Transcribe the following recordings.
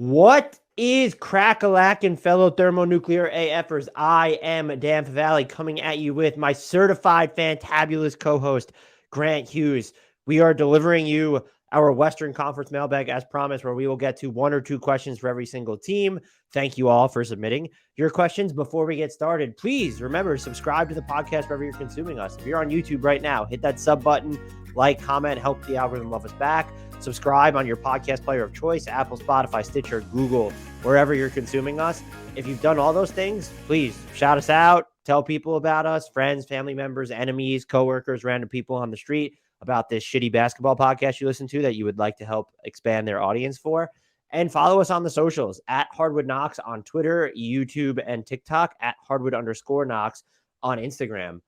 What is crack-a-lackin', fellow thermonuclear AFers? I am Dan Favale coming at you with my certified fantabulous co-host, Grant Hughes. We are delivering you our Western Conference mailbag as promised, where we will get to one or two questions for every single team. Thank you all for submitting your questions. Before we get started, please remember to subscribe to the podcast wherever you're consuming us. If you're on YouTube right now, hit that sub button, like, comment, help the algorithm love us back. Subscribe on your podcast player of choice, Apple, Spotify, Stitcher, Google, wherever you're consuming us. If you've done all those things, please shout us out, tell people about us, friends, family members, enemies, coworkers, random people on the street about this shitty basketball podcast you listen to that you would like to help expand their audience for. And follow us on the socials at HardwoodKnocks on Twitter, YouTube, and TikTok, at Hardwood_Knocks on Instagram.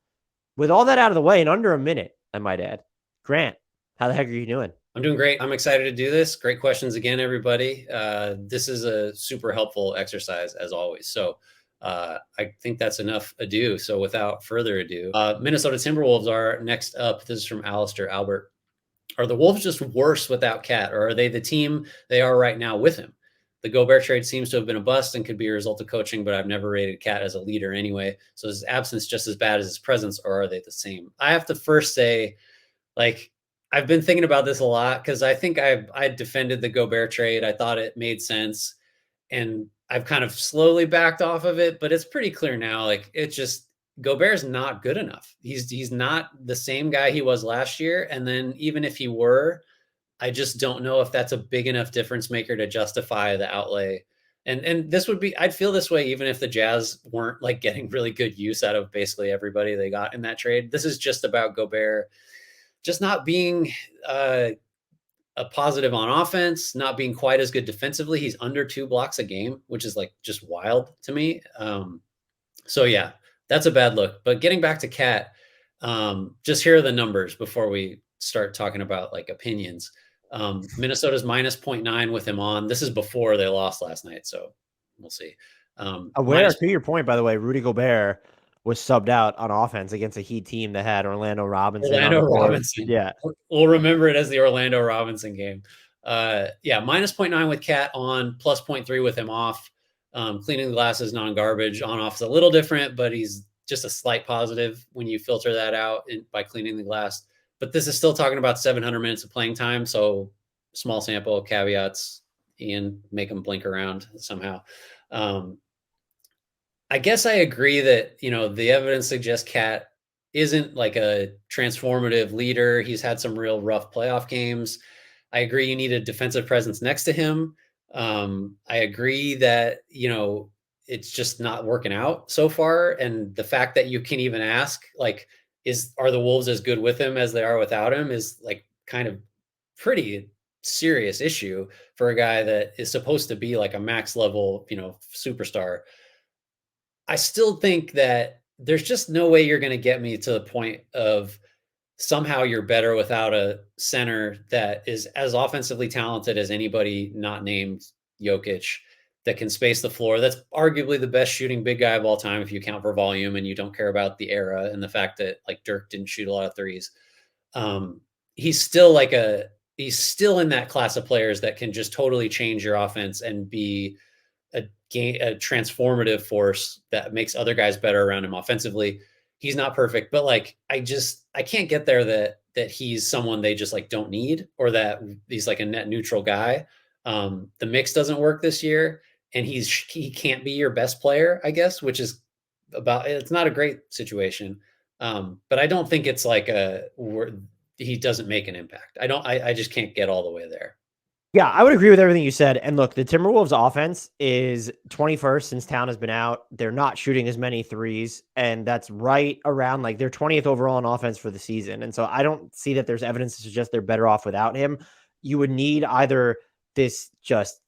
With all that out of the way in under a minute, I might add, Grant, how the heck are you doing? I'm doing great. I'm excited to do this. Great questions again, everybody. This is a super helpful exercise as always. So I think that's enough ado. So without further ado, Minnesota Timberwolves are next up. This is from Alistair Albert. Are the Wolves just worse without Cat, or are they the team they are right now with him? The Gobert trade seems to have been a bust and could be a result of coaching, but I've never rated Cat as a leader anyway. So is his absence just as bad as his presence, or are they the same? I have to first say, I've been thinking about this a lot because I think I defended the Gobert trade. I thought it made sense, and I've kind of slowly backed off of it, but it's pretty clear now. It's just Gobert's not good enough. He's not the same guy he was last year. And then even if he were, I just don't know if that's a big enough difference maker to justify the outlay. And this would be, I'd feel this way even if the Jazz weren't getting really good use out of basically everybody they got in that trade. This is just about Gobert just not being a positive on offense, not being quite as good defensively. He's under 2 blocks a game, which is just wild to me. So yeah, that's a bad look. But getting back to Cat, just here are the numbers before we start talking about opinions. Minnesota's minus 0.9 with him on. This is before they lost last night, so we'll see. To your point, by the way, Rudy Gobert was subbed out on offense against a Heat team that had Orlando Robinson. Yeah. We'll remember it as the Orlando Robinson game. Minus 0.9 with Cat on, plus 0.3 with him off. Cleaning the glasses, non-garbage. On-off is a little different, but he's just a slight positive when you filter that out by cleaning the glass. But this is still talking about 700 minutes of playing time, so small sample, caveats. Ian, make him blink around somehow. I guess I agree that, the evidence suggests Cat isn't a transformative leader. He's had some real rough playoff games. I agree you need a defensive presence next to him. I agree that, it's just not working out so far. And the fact that you can even ask, are the Wolves as good with him as they are without him is kind of pretty serious issue for a guy that is supposed to be a max level, superstar. I still think that there's just no way you're going to get me to the point of somehow you're better without a center that is as offensively talented as anybody not named Jokic, that can space the floor. That's arguably the best shooting big guy of all time if you count for volume and you don't care about the era and the fact that Dirk didn't shoot a lot of threes. He's still he's still in that class of players that can just totally change your offense and be a transformative force that makes other guys better around him offensively. He's not perfect, but I can't get there that he's someone they just don't need, or that he's a net neutral guy. The mix doesn't work this year, and he can't be your best player, I guess, which is it's not a great situation. But I don't think it's he doesn't make an impact. I just can't get all the way there. Yeah, I would agree with everything you said. And look, the Timberwolves offense is 21st since Town has been out. They're not shooting as many threes, and that's right around they're 20th overall in offense for the season. And so I don't see that there's evidence to suggest they're better off without him. You would need either this just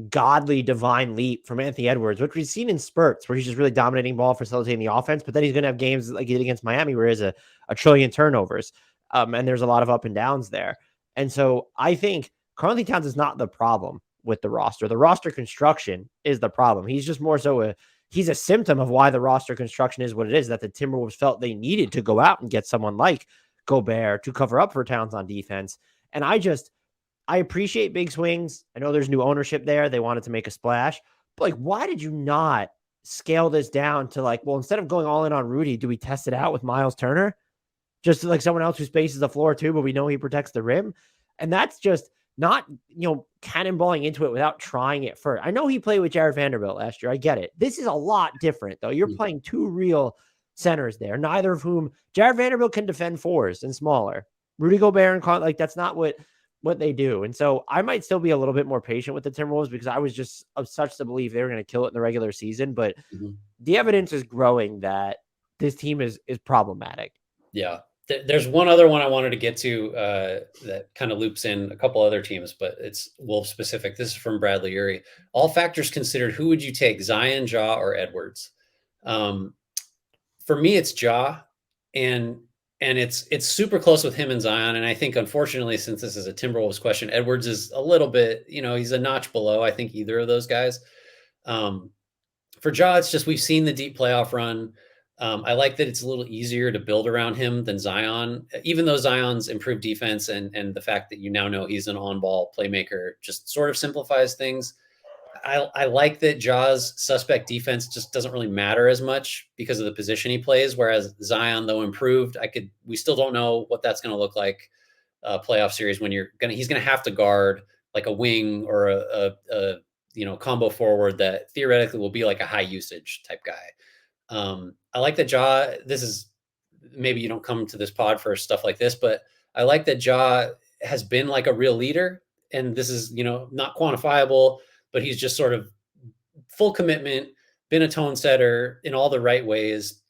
godly divine leap from Anthony Edwards, which we've seen in spurts where he's just really dominating ball, facilitating the offense, but then he's going to have games like he did against Miami where he has a trillion turnovers. And there's a lot of up and downs there. And so I think Karl-Anthony Towns is not the problem with the roster. The roster construction is the problem. He's just more so he's a symptom of why the roster construction is what it is, that the Timberwolves felt they needed to go out and get someone like Gobert to cover up for Towns on defense. And I just, I appreciate big swings. I know there's new ownership there. They wanted to make a splash. But like, why did you not scale this down to like, well, instead of going all in on Rudy, do we test it out with Miles Turner? Just like someone else who spaces the floor too, but we know he protects the rim. And that's just not, cannonballing into it without trying it first. I know he played with Jared Vanderbilt last year. I get it. This is a lot different, though. You're playing two real centers there, neither of whom Jared Vanderbilt can defend fours and smaller. Rudy Gobert and like that's not what they do. And so I might still be a little bit more patient with the Timberwolves because I was just of such the belief they were going to kill it in the regular season. But the evidence is growing that this team is problematic. Yeah. There's one other one I wanted to get to that kind of loops in a couple other teams, but it's Wolves specific. This is from Bradley Urey. All factors considered, who would you take, Zion, Ja, or Edwards? For me, it's Ja, and it's super close with him and Zion. And I think, unfortunately, since this is a Timberwolves question, Edwards is a little bit, he's a notch below, I think, either of those guys. For Ja, it's just we've seen the deep playoff run. I like that it's a little easier to build around him than Zion, even though Zion's improved defense and the fact that you now know he's an on-ball playmaker just sort of simplifies things. I like that Ja's suspect defense just doesn't really matter as much because of the position he plays. Whereas Zion, though improved, we still don't know what that's going to look like playoff series when he's going to have to guard like a wing or a combo forward that theoretically will be like a high usage type guy. I like that Ja, this is maybe you don't come to this pod for stuff like this, but I like that Ja has been like a real leader, and this is, not quantifiable, but he's just sort of full commitment, been a tone setter in all the right ways.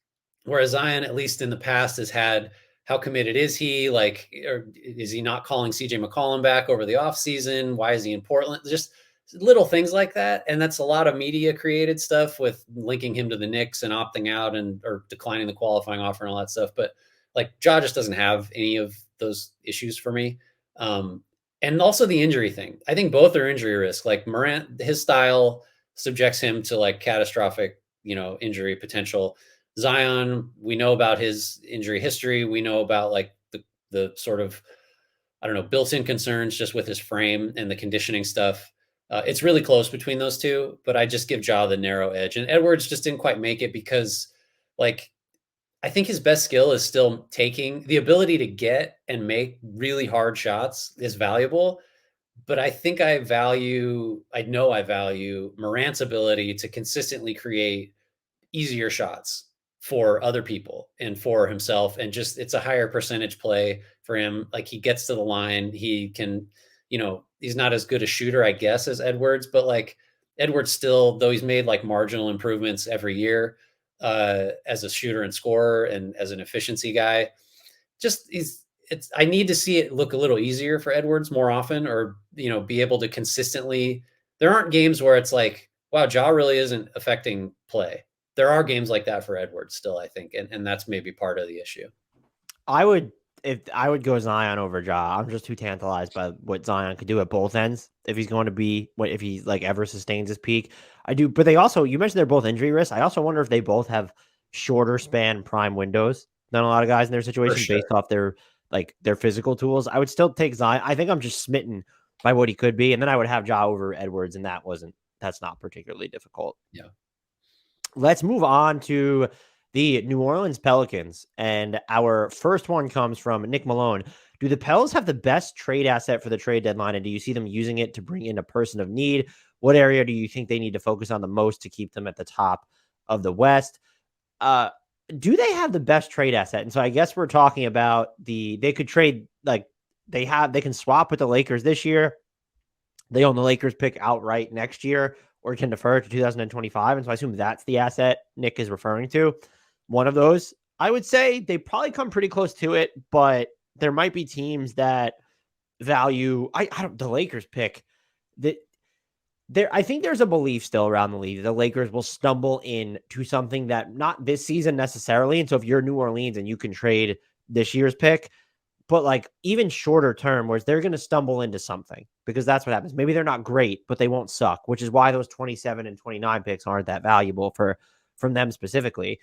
Whereas Zion, at least in the past, has had, how committed is he? Like, or is he not calling CJ McCollum back over the offseason? Why is he in Portland? Just little things like that. And that's a lot of media created stuff with linking him to the Knicks and opting out or declining the qualifying offer and all that stuff. But like Ja just doesn't have any of those issues for me. And also the injury thing. I think both are injury risk. Like Morant, his style subjects him to like catastrophic, injury potential. Zion, we know about his injury history. We know about like the sort of, I don't know, built-in concerns just with his frame and the conditioning stuff. It's really close between those two, but I just give Ja the narrow edge. And Edwards just didn't quite make it because, like, I think his best skill is still taking the ability to get and make really hard shots is valuable. But I think I know I value Morant's ability to consistently create easier shots for other people and for himself. And just, it's a higher percentage play for him. Like he gets to the line, he can, he's not as good a shooter, I guess, as Edwards, but like Edwards still, though he's made like marginal improvements every year as a shooter and scorer and as an efficiency guy, I need to see it look a little easier for Edwards more often, or, be able to consistently, there aren't games where it's like, wow, Ja really isn't affecting play. There are games like that for Edwards still, I think. And that's maybe part of the issue. If I would go Zion over Ja. I'm just too tantalized by what Zion could do at both ends. If he's going to be, if he like ever sustains his peak, I do. But they also, you mentioned they're both injury risks. I also wonder if they both have shorter span prime windows than a lot of guys in their situation Sure. based off their physical tools. I would still take Zion. I think I'm just smitten by what he could be, and then I would have Ja over Edwards, and that's not particularly difficult. Yeah. Let's move on to the New Orleans Pelicans. And our first one comes from Nick Malone. Do the Pels have the best trade asset for the trade deadline? And do you see them using it to bring in a person of need? What area do you think they need to focus on the most to keep them at the top of the West? Do they have the best trade asset? And so I guess we're talking about they could trade, like they can swap with the Lakers this year. They own the Lakers pick outright next year, or can defer to 2025. And so I assume that's the asset Nick is referring to. One of those, I would say they probably come pretty close to it, but there might be teams that value the Lakers pick that I think there's a belief still around the league that the Lakers will stumble into something that not this season necessarily. And so if you're New Orleans and you can trade this year's pick, but like even shorter term, where they're going to stumble into something, because that's what happens. Maybe they're not great, but they won't suck, which is why those 27 and 29 picks aren't that valuable from them specifically.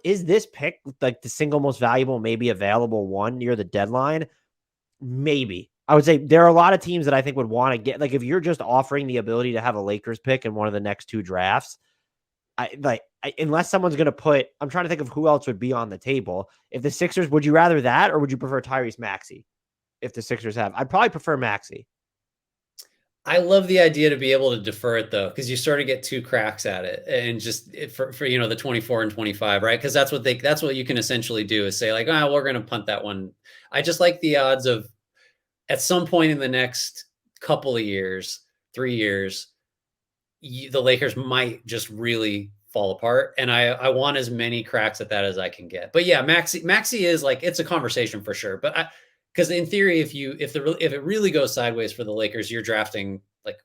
Is this pick like the single most valuable, maybe available one near the deadline? Maybe. I would say there are a lot of teams that I think would want to get, like, if you're just offering the ability to have a Lakers pick in one of the next 2 drafts, unless someone's going to put, I'm trying to think of who else would be on the table. If the Sixers, would you rather that, or would you prefer Tyrese Maxey? If the Sixers have, I'd probably prefer Maxey. I love the idea to be able to defer it though, because you sort of get 2 cracks at it, and just for the 24 and 25, right? Because that's what you can essentially do is say like, oh, we're going to punt that one. I just like the odds of at some point in the next couple of years, 3 years, the Lakers might just really fall apart, and I want as many cracks at that as I can get. But yeah, Maxey is like, it's a conversation for sure. But because in theory, if it really goes sideways for the Lakers, you're drafting like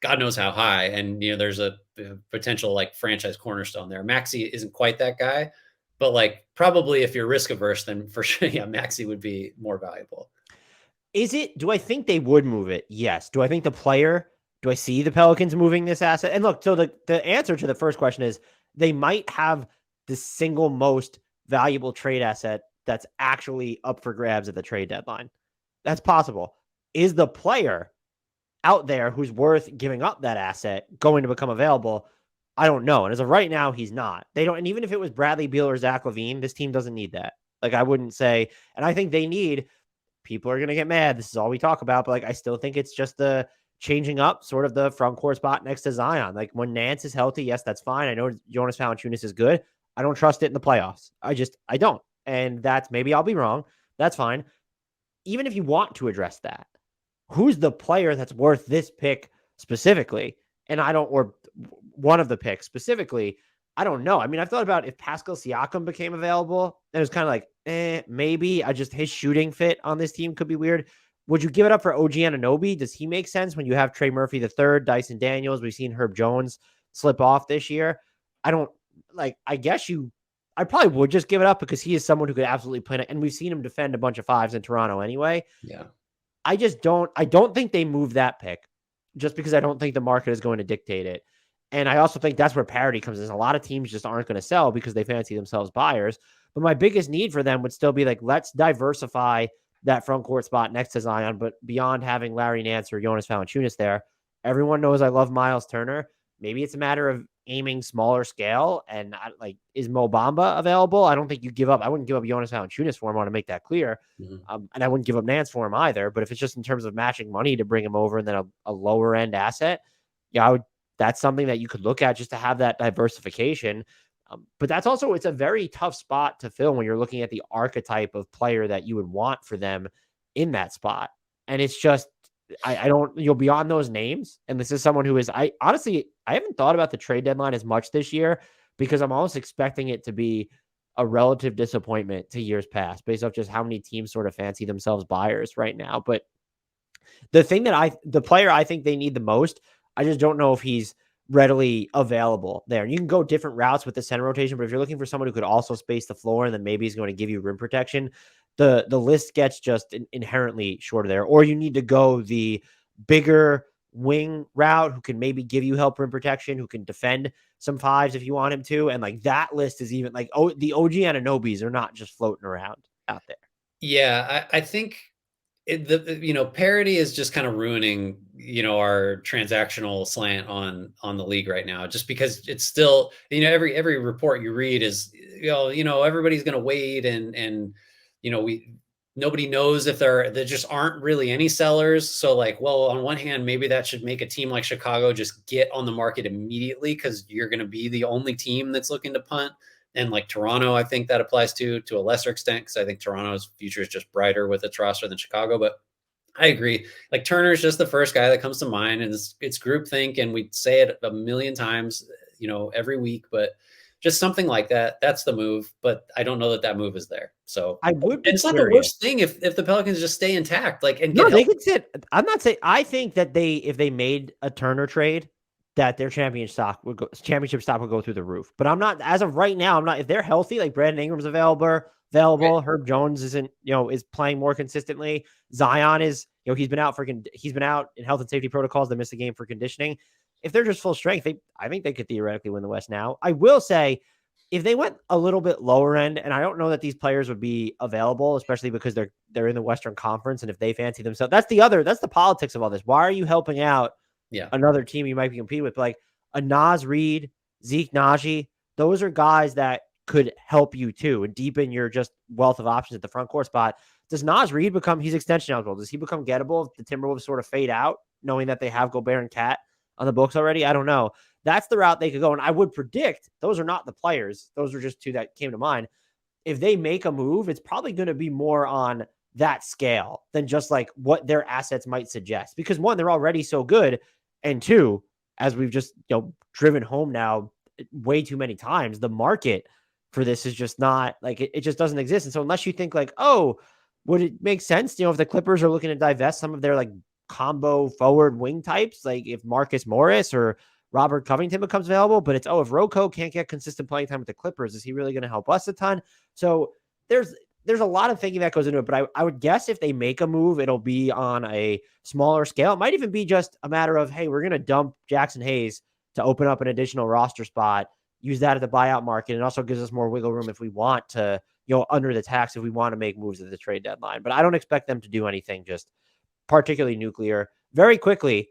God knows how high, and there's a potential like franchise cornerstone there. Maxey isn't quite that guy, but like probably if you're risk averse, then for sure, yeah, Maxey would be more valuable. Do I think they would move it? Yes. Do I think do I see the Pelicans moving this asset? And look, so the answer to the first question is they might have the single most valuable trade asset that's actually up for grabs at the trade deadline. That's possible. Is the player out there who's worth giving up that asset going to become available? I don't know. And as of right now, he's not. They don't. And even if it was Bradley Beal or Zach LaVine, this team doesn't need that. Like, I wouldn't say, and I think they need, people are going to get mad. This is all we talk about. But like, I still think it's just the changing up sort of the front court spot next to Zion. Like, when Nance is healthy, yes, that's fine. I know Jonas Valanciunas is good. I don't trust it in the playoffs. I don't. And that's, maybe I'll be wrong. That's fine. Even if you want to address that, who's the player that's worth this pick specifically? And or one of the picks specifically, I don't know. I mean, I've thought about if Pascal Siakam became available, and it was kind of like, maybe. His shooting fit on this team could be weird. Would you give it up for OG Anunoby? Does he make sense when you have Trey Murphy III, Dyson Daniels? We've seen Herb Jones slip off this year. I probably would just give it up because he is someone who could absolutely play it. And we've seen him defend a bunch of fives in Toronto anyway. Yeah. I don't think they move that pick just because I don't think the market is going to dictate it. And I also think that's where parity comes in. A lot of teams just aren't going to sell because they fancy themselves buyers. But my biggest need for them would still be like, let's diversify that front court spot next to Zion. But beyond having Larry Nance or Jonas Valanciunas there, everyone knows I love Miles Turner. Maybe it's a matter of aiming smaller scale. And is Mo Bamba available? I don't think you give up. I wouldn't give up Jonas Valanciunas for him. I want to make that clear. Mm-hmm. And I wouldn't give up Nance for him either. But if it's just in terms of matching money to bring him over and then a lower end asset, yeah, that's something that you could look at just to have that diversification. But that's also, it's a very tough spot to fill when you're looking at the archetype of player that you would want for them in that spot. And it's just, beyond those names. And this is someone who is, I haven't thought about the trade deadline as much this year because I'm almost expecting it to be a relative disappointment to years past based off just how many teams sort of fancy themselves buyers right now. But the player I think they need the most, I just don't know if he's readily available there. You can go different routes with the center rotation, but if you're looking for someone who could also space the floor and then maybe he's going to give you rim protection, the list gets just inherently shorter there. Or you need to go the bigger wing route who can maybe give you help rim protection, who can defend some fives if you want him to. And like that list is even like, the OG Anunobys are not just floating around out there. Yeah, I think parity is just kind of ruining our transactional slant on the league right now, just because it's still every report you read is everybody's going to wait and nobody knows if there just aren't really any sellers. So like, well, on one hand, maybe that should make a team like Chicago just get on the market immediately because you're going to be the only team that's looking to punt. And like Toronto, I think that applies to a lesser extent because I think Toronto's future is just brighter with its roster than Chicago. But I agree. Like Turner's just the first guy that comes to mind, and it's groupthink, and we say it a million times, every week. But just something like that, that's the move. But I don't know that move is there. So I would. It's not the worst thing if the Pelicans just stay intact, they could sit. I'm not saying. I think that if they made a Turner trade, that their championship stock would go through the roof. But I'm not, as of right now, I'm not, if they're healthy, like Brandon Ingram's available, right. Herb Jones isn't, is playing more consistently. Zion is, he's been out in health and safety protocols. They missed the game for conditioning. If they're just full strength, I think they could theoretically win the West now. I will say if they went a little bit lower end, and I don't know that these players would be available, especially because they're in the Western Conference, and if they fancy themselves, that's the politics of all this. Why are you helping out Yeah. another team you might be competing with? Like a Nas Reed, Zeke Naji, those are guys that could help you too and deepen your just wealth of options at the front court spot. Does Nas Reed become, he's extension eligible? Does he become gettable if the Timberwolves sort of fade out, knowing that they have Gobert and Cat on the books already? I don't know. That's the route they could go. And I would predict those are not the players. Those are just two that came to mind. If they make a move, it's probably going to be more on that scale than just like what their assets might suggest. Because one, they're already so good. And two, as we've just driven home now way too many times, the market for this is just not like it just doesn't exist. And so unless you think like, oh, would it make sense, if the Clippers are looking to divest some of their like combo forward wing types, like if Marcus Morris or Robert Covington becomes available, but it's, if Rocco can't get consistent playing time with the Clippers, is he really going to help us a ton? So there's a lot of thinking that goes into it, but I would guess if they make a move, it'll be on a smaller scale. It might even be just a matter of, hey, we're going to dump Jackson Hayes to open up an additional roster spot, use that at the buyout market, and also gives us more wiggle room if we want to, under the tax, if we want to make moves at the trade deadline. But I don't expect them to do anything just particularly nuclear. Very quickly,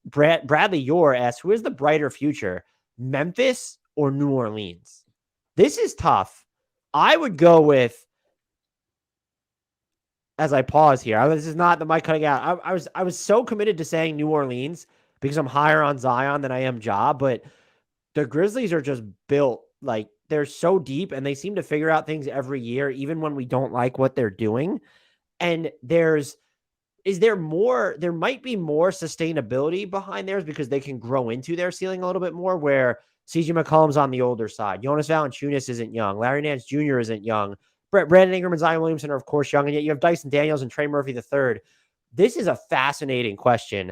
Bradley Yore asks, who is the brighter future, Memphis or New Orleans? This is tough. I would go with, as I pause here, this is not the mic cutting out. I was so committed to saying New Orleans because I'm higher on Zion than I am Ja, but the Grizzlies are just built like they're so deep and they seem to figure out things every year, even when we don't like what they're doing. And there might be more sustainability behind theirs because they can grow into their ceiling a little bit more, where CJ McCollum's on the older side. Jonas Valanciunas isn't young. Larry Nance Jr. isn't young. Brandon Ingram and Zion Williamson are, of course, young. And yet you have Dyson Daniels and Trey Murphy III. This is a fascinating question.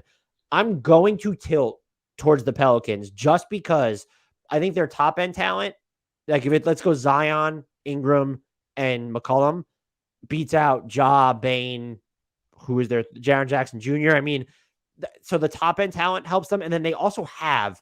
I'm going to tilt towards the Pelicans just because I think their top end talent, like let's go Zion, Ingram, and McCollum, beats out Ja, Bane, who is their Jaren Jackson Jr. I mean, so the top end talent helps them. And then they also have,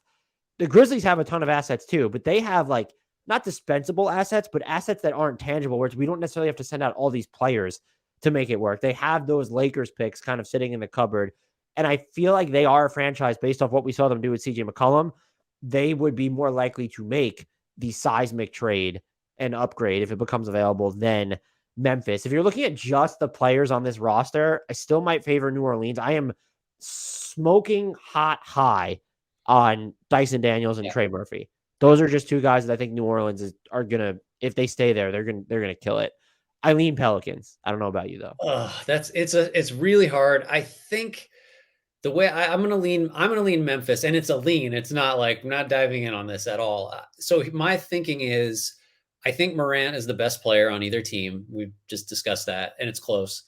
the Grizzlies have a ton of assets too, but they have like not dispensable assets, but assets that aren't tangible, where we don't necessarily have to send out all these players to make it work. They have those Lakers picks kind of sitting in the cupboard. And I feel like they are a franchise based off what we saw them do with CJ McCollum. They would be more likely to make the seismic trade and upgrade if it becomes available than Memphis. If you're looking at just the players on this roster, I still might favor New Orleans. I am smoking hot high on Dyson Daniels and Trey Murphy. Those are just two guys that I think New Orleans are gonna, if they stay there, they're gonna kill it. I lean Pelicans. I don't know about you though. It's really hard. I think the way I'm gonna lean Memphis, and it's a lean. It's not like I'm not diving in on this at all. So my thinking is, I think Morant is the best player on either team. We've just discussed that, and it's close.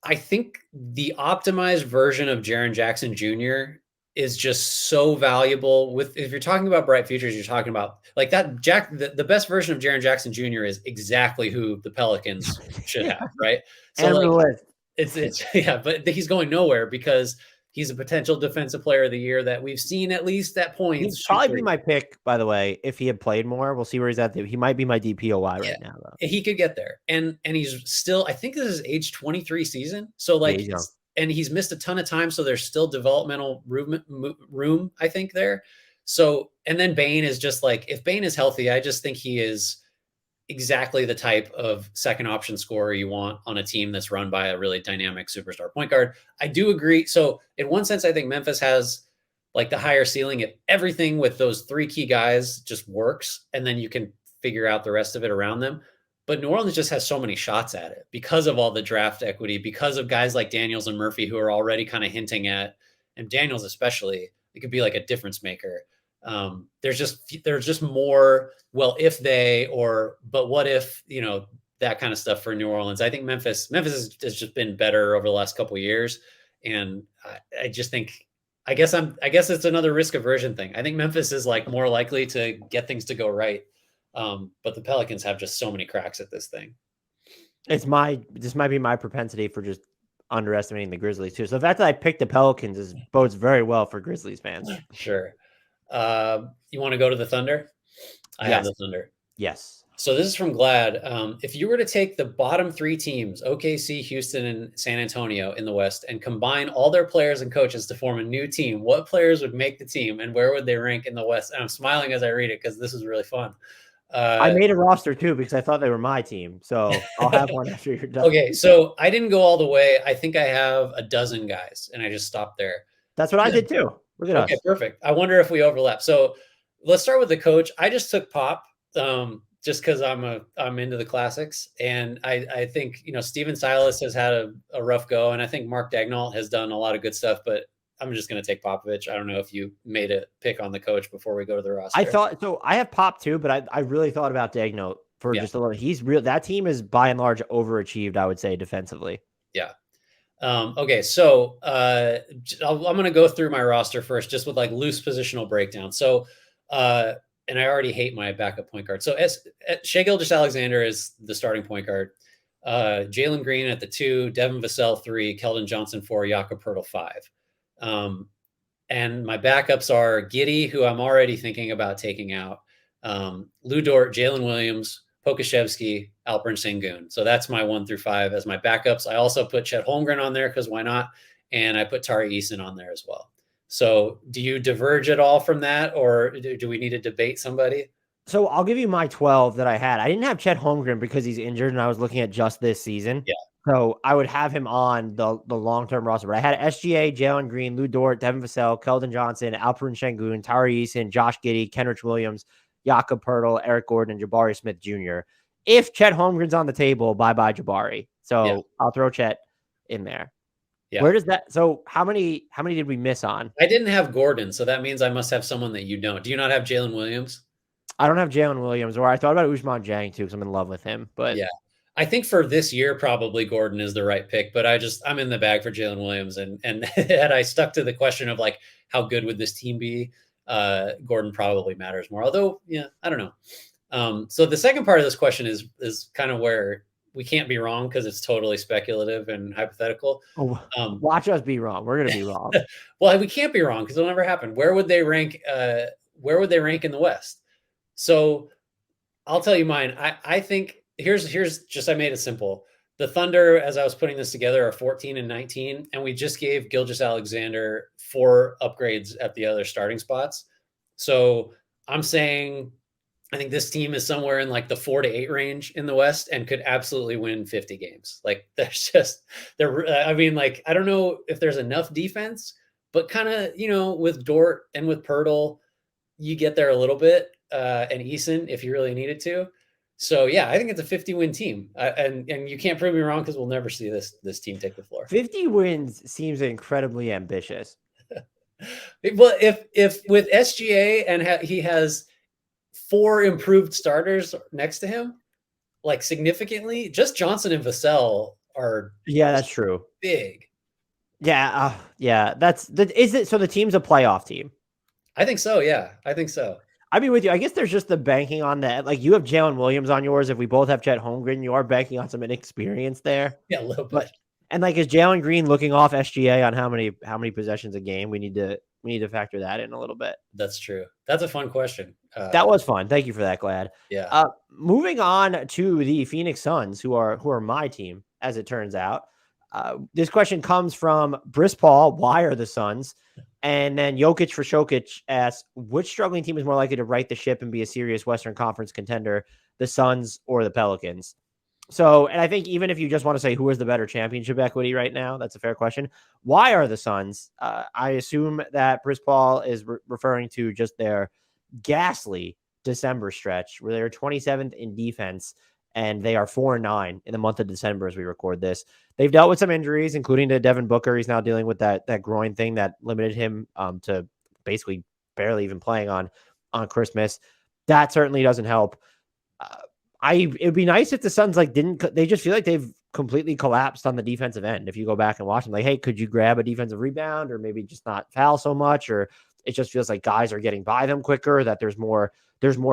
I think the optimized version of Jaren Jackson Jr. is just so valuable. If you're talking about bright futures, you're talking about like that. The best version of Jaren Jackson Jr. is exactly who the Pelicans should have, right? So like, it's yeah, but he's going nowhere because he's a potential defensive player of the year that we've seen at least at points. He'd probably be my pick, by the way, if he had played more. We'll see where he's at. He might be my DPOY right now, though. He could get there, and he's still. I think this is age 23 season, so like, and he's missed a ton of time, so there's still developmental room. I think there. So, and then Bane is just like, if Bane is healthy, I just think he is exactly the type of second option scorer you want on a team that's run by a really dynamic superstar point guard. I do agree. So in one sense, I think Memphis has like the higher ceiling if everything with those three key guys just works, and then you can figure out the rest of it around them. But New Orleans just has so many shots at it because of all the draft equity, because of guys like Daniels and Murphy who are already kind of hinting at, and Daniels especially, it could be like a difference maker. There's just more, well, if they, or, but what if, that kind of stuff for New Orleans. I think Memphis has just been better over the last couple of years. And I just think, I guess it's another risk aversion thing. I think Memphis is like more likely to get things to go right. But the Pelicans have just so many cracks at this thing. This might be my propensity for just underestimating the Grizzlies too. So the fact that I picked the Pelicans bodes very well for Grizzlies fans. Sure. You want to go to the Thunder? I have the Thunder. Yes. So this is from Glad. If you were to take the bottom three teams, OKC, Houston, and San Antonio in the West, and combine all their players and coaches to form a new team, what players would make the team and where would they rank in the West? And I'm smiling as I read it because this is really fun. I made a roster too because I thought they were my team. So I'll have one after you're done. Okay, so I didn't go all the way. I think I have a dozen guys, and I just stopped there. That's what I did too. Look at Okay, us. perfect. I wonder if we overlap. So let's start with the coach. I just took Pop, just because I'm into the classics, and I think Steven Silas has had a rough go, and I think Mark Daignault has done a lot of good stuff. But I'm just going to take Popovich. I don't know if you made a pick on the coach before we go to the roster. I thought so. I have Pop too, but I really thought about Daignault for Yeah. just a little. He's real. That team is by and large overachieved, I would say, defensively. Yeah. Okay, so I'm going to go through my roster first, just with like loose positional breakdown. So, and I already hate my backup point guard. So, Shai Gilgeous-Alexander is the starting point guard. Jalen Green at the 2, Devin Vassell 3, Keldon Johnson 4, Jakob Poeltl 5. And my backups are Giddey, who I'm already thinking about taking out, Lou Dort, Jalen Williams, Pokashevsky, Alperen Sengun. So that's my 1 through 5 as my backups. I also put Chet Holmgren on there because why not? And I put Tari Eason on there as well. So do you diverge at all from that, or do we need to debate somebody? So I'll give you my 12 that I had. I didn't have Chet Holmgren because he's injured, and I was looking at just this season. Yeah. So I would have him on the long-term roster. But I had SGA, Jalen Green, Lou Dort, Devin Vassell, Keldon Johnson, Alperen Sengun, Tari Eason, Josh Giddey, Kenrich Williams, Jakob Poeltl, Eric Gordon, and Jabari Smith Jr. If Chet Holmgren's on the table, bye-bye Jabari. So I'll throw Chet in there. Yeah. Where does that? So how many did we miss on? I didn't have Gordon, so that means I must have someone that you don't. Do you not have Jalen Williams? I don't have Jalen Williams, or I thought about Ousmane Dieng too because I'm in love with him. But yeah, I think for this year, probably Gordon is the right pick. But I'm in the bag for Jalen Williams, and had I stuck to the question of like how good would this team be, Gordon probably matters more. Although, yeah, I don't know. So the second part of this question is kind of where we can't be wrong because it's totally speculative and hypothetical. Watch us be wrong. We're going to be wrong. Well, we can't be wrong because it'll never happen. Where would they rank? Where would they rank in the West? So I'll tell you mine. I think here's just, I made it simple. The Thunder, as I was putting this together, are 14 and 19, and we just gave Gilgeous-Alexander 4 upgrades at the other starting spots. So I'm saying I think this team is somewhere in like the 4 to 8 range in the West and could absolutely win 50 games. Like I mean, like, I don't know if there's enough defense, but kind of, with Dort and with Poeltl, you get there a little bit, and Eason if you really needed to. So yeah, I think it's a 50-win team, and you can't prove me wrong because we'll never see this team take the floor. 50 wins seems incredibly ambitious. Well, if with SGA and he has 4 improved starters next to him, like significantly, just Johnson and Vassell are that's true. Big. Yeah, is it so the team's a playoff team? I think so. Yeah, I think so. I'd be with you. I guess there's just the banking on that. Like you have Jalen Williams on yours. If we both have Chet Holmgren, you are banking on some inexperience there. Yeah, a little bit. And like, is Jalen Green looking off SGA on how many possessions a game? We need to factor that in a little bit. That's true. That's a fun question. That was fun. Thank you for that, Glad. Yeah. Moving on to the Phoenix Suns, who are my team, as it turns out. This question comes from Briss Paul. Why are the Suns? And then Jokic for Shokic asks, which struggling team is more likely to right the ship and be a serious Western Conference contender, the Suns or the Pelicans? So, and I think even if you just want to say who is the better championship equity right now, that's a fair question. Why are the Suns? I assume that Briss Paul is referring to just their ghastly December stretch where they're 27th in defense and they are 4-9 in the month of December as we record this. They've dealt with some injuries, including to Devin Booker. He's now dealing with that groin thing that limited him to basically barely even playing on Christmas. That certainly doesn't help. It'd be nice if the Suns they just feel like they've completely collapsed on the defensive end. If you go back and watch them, like, hey, could you grab a defensive rebound or maybe just not foul so much? Or it just feels like guys are getting by them quicker, that there's more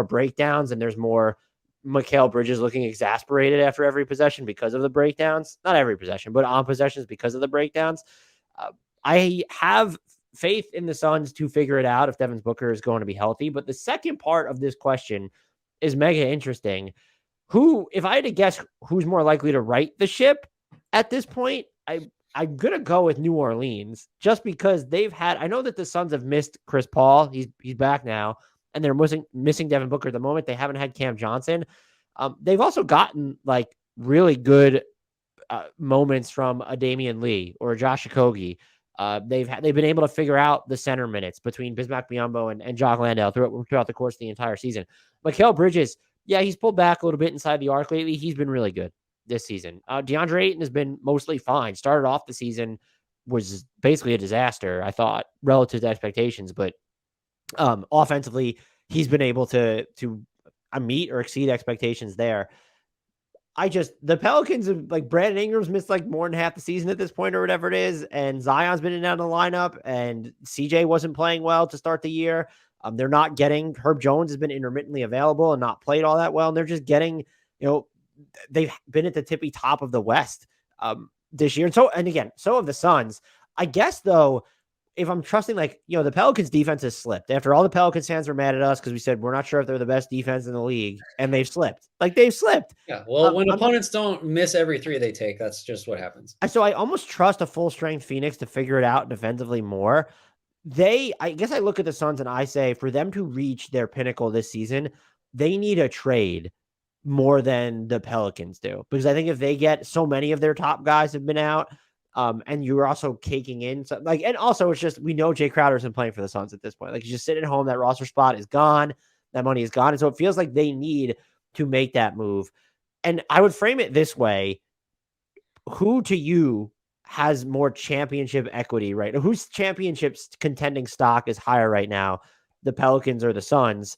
breakdowns and there's more Mikal Bridges looking exasperated after every possession because of the breakdowns. Not every possession, but on possessions because of the breakdowns. I have faith in the Suns to figure it out if Devin Booker is going to be healthy. But the second part of this question is mega interesting. Who, if I had to guess who's more likely to right the ship at this point, I'm gonna go with New Orleans just because they've had. I know that the Suns have missed Chris Paul. He's back now, and they're missing Devin Booker at the moment. They haven't had Cam Johnson. They've also gotten like really good moments from a Damian Lee or a Josh Okogie. They've been able to figure out the center minutes between Bismack Biyombo and Jock Landale throughout the course of the entire season. Mikal Bridges, yeah, he's pulled back a little bit inside the arc lately. He's been really good this season. DeAndre Ayton has been mostly fine. Started off the season, was basically a disaster, I thought, relative to expectations. But offensively, he's been able to meet or exceed expectations there. The Pelicans, like Brandon Ingram's missed like more than half the season at this point or whatever it is. And Zion's been in and out of the lineup, and CJ wasn't playing well to start the year. They're not getting, Herb Jones has been intermittently available and not played all that well. And they're just getting, they've been at the tippy top of the West this year. And again, so have the Suns. I guess though, if I'm trusting, the Pelicans defense has slipped after all the Pelicans fans were mad at us because we said we're not sure if they're the best defense in the league, and they've slipped. They've slipped. Yeah. Well, when opponents don't miss every three they take, that's just what happens. So I almost trust a full strength Phoenix to figure it out defensively more. I guess I look at the Suns and I say for them to reach their pinnacle this season, they need a trade more than the Pelicans do, because I think if they get, so many of their top guys have been out. And you're also caking in and also it's just, we know Jay Crowder isn't playing for the Suns at this point. He's just sitting at home. That roster spot is gone. That money is gone. And so it feels like they need to make that move. And I would frame it this way. Who to you has more championship equity, right? Whose championships contending stock is higher right now? The Pelicans or the Suns?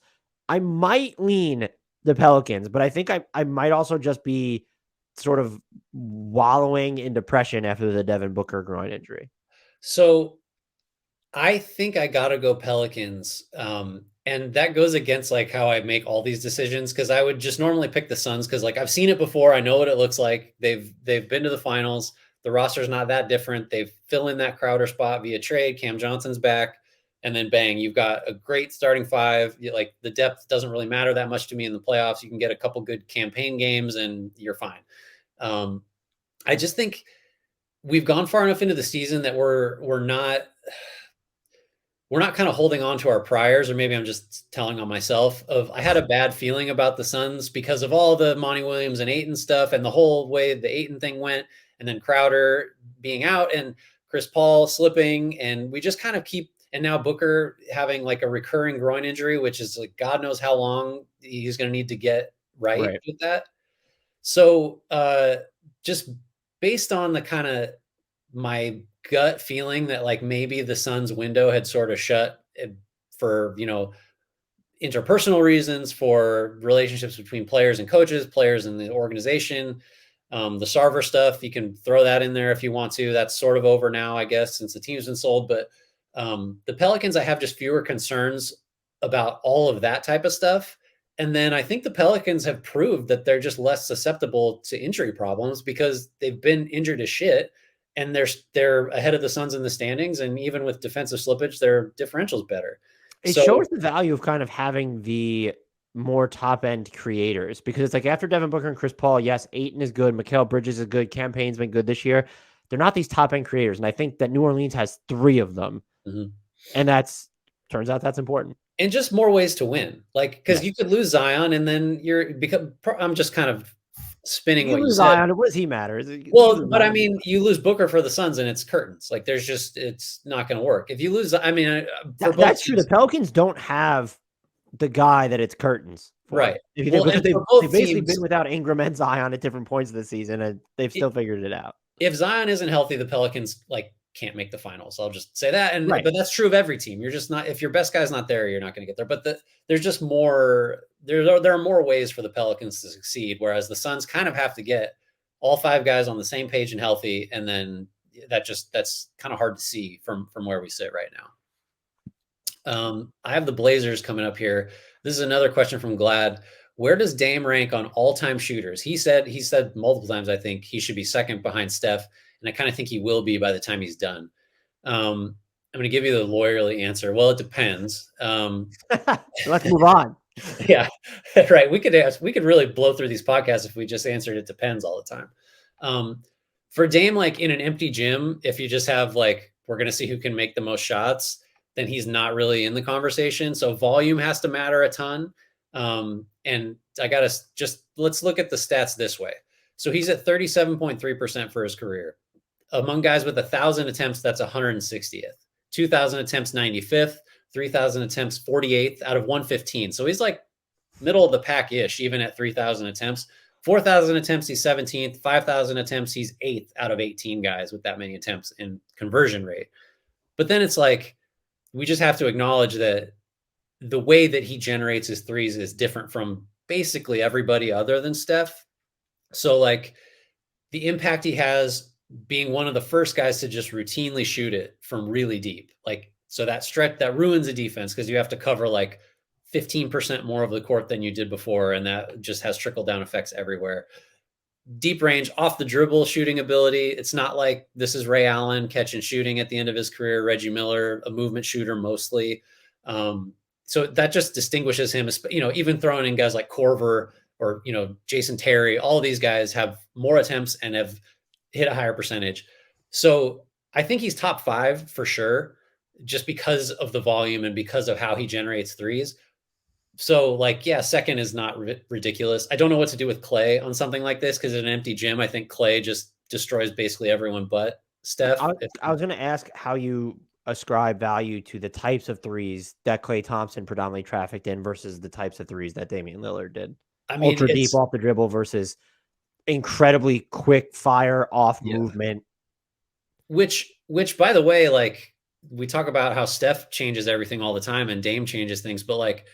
I might lean the Pelicans, but I think I might also just be sort of wallowing in depression after the Devin Booker groin injury. So I think I got to go Pelicans. And that goes against how I make all these decisions, because I would just normally pick the Suns because I've seen it before. I know what it looks like. They've been to the finals. The roster's not that different. They've fill in that Crowder spot via trade. Cam Johnson's back. And then bang, you've got a great starting five. The depth doesn't really matter that much to me in the playoffs. You can get a couple good campaign games and you're fine. I just think we've gone far enough into the season that we're not kind of holding on to our priors, or maybe I'm just telling on myself. I had a bad feeling about the Suns because of all the Monty Williams and Ayton stuff and the whole way the Ayton thing went, and then Crowder being out and Chris Paul slipping, and we just kind of and now Booker having a recurring groin injury, which is God knows how long he's going to need to get right with that. So just based on the kind of my gut feeling that maybe the Suns window had sort of shut for, interpersonal reasons, for relationships between players and coaches, players in the organization, the Sarver stuff, you can throw that in there if you want to. That's sort of over now, I guess, since the team's been sold. But the Pelicans, I have just fewer concerns about all of that type of stuff. And then I think the Pelicans have proved that they're just less susceptible to injury problems because they've been injured as shit, and they're ahead of the Suns in the standings. And even with defensive slippage, their differential's better. It shows the value of kind of having the more top end creators, because it's after Devin Booker and Chris Paul, yes, Ayton is good. Mikal Bridges is good. Campaign's been good this year. They're not these top end creators. And I think that New Orleans has 3 of them. Mm-hmm. And turns out that's important. And just more ways to win. Because you could lose Zion and then I'm just kind of spinning what you said. Zion, what does he matter? But I mean, you lose Booker for the Suns and it's curtains. It's not going to work. If you lose, that's true. The Pelicans don't have the guy that it's curtains for. Right. They've basically been without Ingram and Zion at different points of the season, and they've still figured it out. If Zion isn't healthy, the Pelicans can't make the finals. I'll just say that. But that's true of every team. You're just not, if your best guy's not there, you're not going to get there. But there's just more, there are more ways for the Pelicans to succeed. Whereas the Suns kind of have to get all 5 guys on the same page and healthy. And then that's kind of hard to see from where we sit right now. I have the Blazers coming up here. This is another question from Glad. Where does Dame rank on all-time shooters? He said multiple times, I think he should be second behind Steph. And I kind of think he will be by the time he's done. I'm going to give you the lawyerly answer. Well, it depends. Let's move on. Yeah, right. We could really blow through these podcasts if we just answered it depends all the time. Um, for Dame, like in an empty gym, if you just have like we're gonna see who can make the most shots, then he's not really in the conversation. So volume has to matter a ton. And I gotta just let's look at the stats this way. So he's at 37.3% for his career. Among guys with 1,000 attempts, that's 160th. 2,000 attempts, 95th. 3,000 attempts, 48th out of 115. So he's like middle of the pack ish, even at 3,000 attempts. 4,000 attempts, he's 17th. 5,000 attempts, he's eighth out of 18 guys with that many attempts in conversion rate. But then it's like, we just have to acknowledge that the way that he generates his threes is different from basically everybody other than Steph. So, like, the impact he has being one of the first guys to just routinely shoot it from really deep. Like, so that stretch that ruins a defense because you have to cover like 15% more of the court than you did before. And that just has trickle down effects everywhere. Deep range, off the dribble shooting ability. It's not like this is Ray Allen catch and shooting at the end of his career, Reggie Miller, a movement shooter mostly. So that just distinguishes him, even throwing in guys like Corver or, Jason Terry. All of these guys have more attempts and have hit a higher percentage. So I think he's top 5 for sure, just because of the volume and because of how he generates threes. So, like, yeah, second is not ridiculous. I don't know what to do with Clay on something like this because in an empty gym, I think Clay just destroys basically everyone but Steph. I was going to ask how you ascribe value to the types of threes that Klay Thompson predominantly trafficked in versus the types of threes that Damian Lillard did. I mean, Ultra deep it's off the dribble versus incredibly quick fire off yeah. movement. Which by the way, like we talk about how Steph changes everything all the time and Dame changes things, but like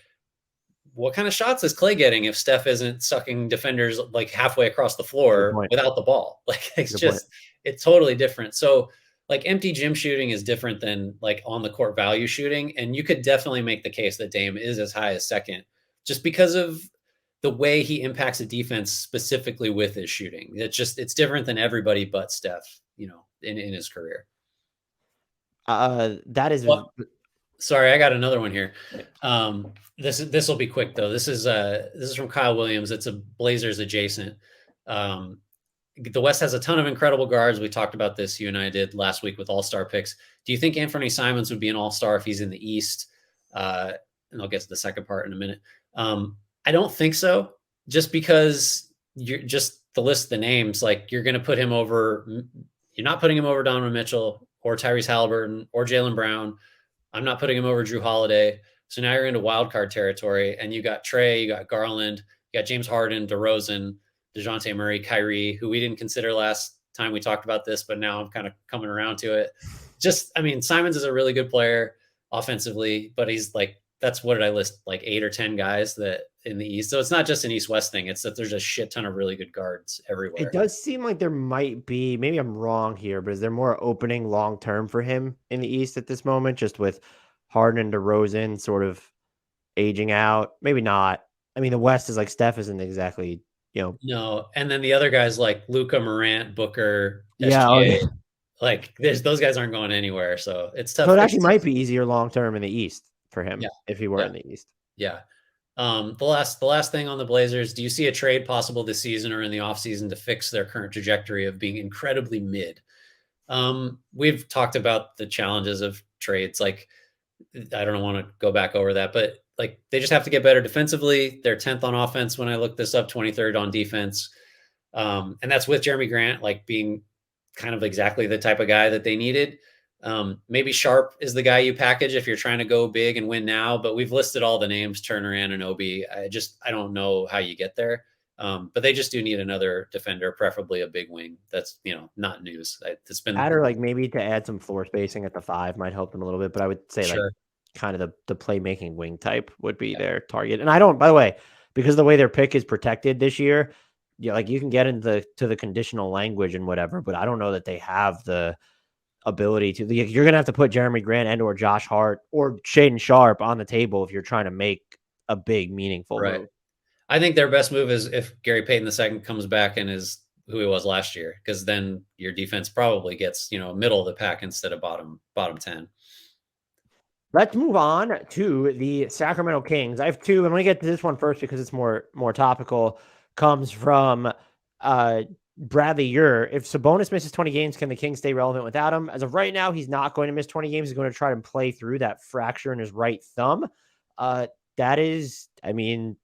what kind of shots is Clay getting if Steph isn't sucking defenders like halfway across the floor without the ball? Like it's totally different. So like empty gym shooting is different than like on the court value shooting. And you could definitely make the case that Dame is as high as second just because of the way he impacts a defense specifically with his shooting. It's different than everybody but Steph, in his career. That is Well, sorry, I got another one here. This will be quick though. This is from Kyle Williams. It's a Blazers adjacent. The West has a ton of incredible guards. We talked about this. You and I did last week with All-Star picks. Do you think Anthony Simons would be an All-Star if he's in the East? And I'll get to the second part in a minute. I don't think so. Just because you're just the list of the names, like you're going to put him over. You're not putting him over Donovan Mitchell or Tyrese Halliburton or Jaylen Brown. I'm not putting him over Drew Holiday. So now you're into wild card territory, and you got Trey, you got Garland, you got James Harden, DeRozan, DeJounte Murray, Kyrie, who we didn't consider last time we talked about this, but now I'm kind of coming around to it. Simons is a really good player offensively, but he's like, that's what did I list? Like 8 or 10 guys that in the East. So it's not just an East-West thing. It's that there's a shit ton of really good guards everywhere. It does seem like there might be, maybe I'm wrong here, but is there more opening long-term for him in the East at this moment, just with Harden and DeRozan sort of aging out? Maybe not. I mean, the West is like Steph isn't exactly, No, and then the other guys like Luka, Morant, Booker, SGA, like those guys aren't going anywhere. So it's tough. So it actually might be easier long-term in the East for him if he were in the East. Yeah. The last thing on the Blazers, do you see a trade possible this season or in the offseason to fix their current trajectory of being incredibly mid? We've talked about the challenges of trades. Like, I don't want to go back over that, but like they just have to get better defensively. They're 10th on offense when I looked this up, 23rd on defense. And that's with Jeremy Grant, like being kind of exactly the type of guy that they needed. Maybe Sharp is the guy you package if you're trying to go big and win now, but we've listed all the names, Turner, Anunoby. I don't know how you get there. But they just do need another defender, preferably a big wing. That's, not news. It's been that, or like maybe to add some floor spacing at the 5 might help them a little bit, but I would say like kind of the playmaking wing type would be their target. And I don't, by the way, because the way their pick is protected this year, like you can get into the conditional language and whatever, but I don't know that they have the ability to. You're gonna have to put Jeremy Grant and or Josh Hart or Shaden Sharp on the table if you're trying to make a big meaningful move. I think their best move is if Gary Payton II comes back and is who he was last year, because then your defense probably gets middle of the pack instead of bottom 10. Let's move on to the Sacramento Kings. I have two. I'm going to get to this one first because it's more topical. Comes from uh, Bradley Ure. If Sabonis misses 20 games, can the Kings stay relevant without him? As of right now, he's not going to miss 20 games. He's going to try and play through that fracture in his right thumb. That is, I mean,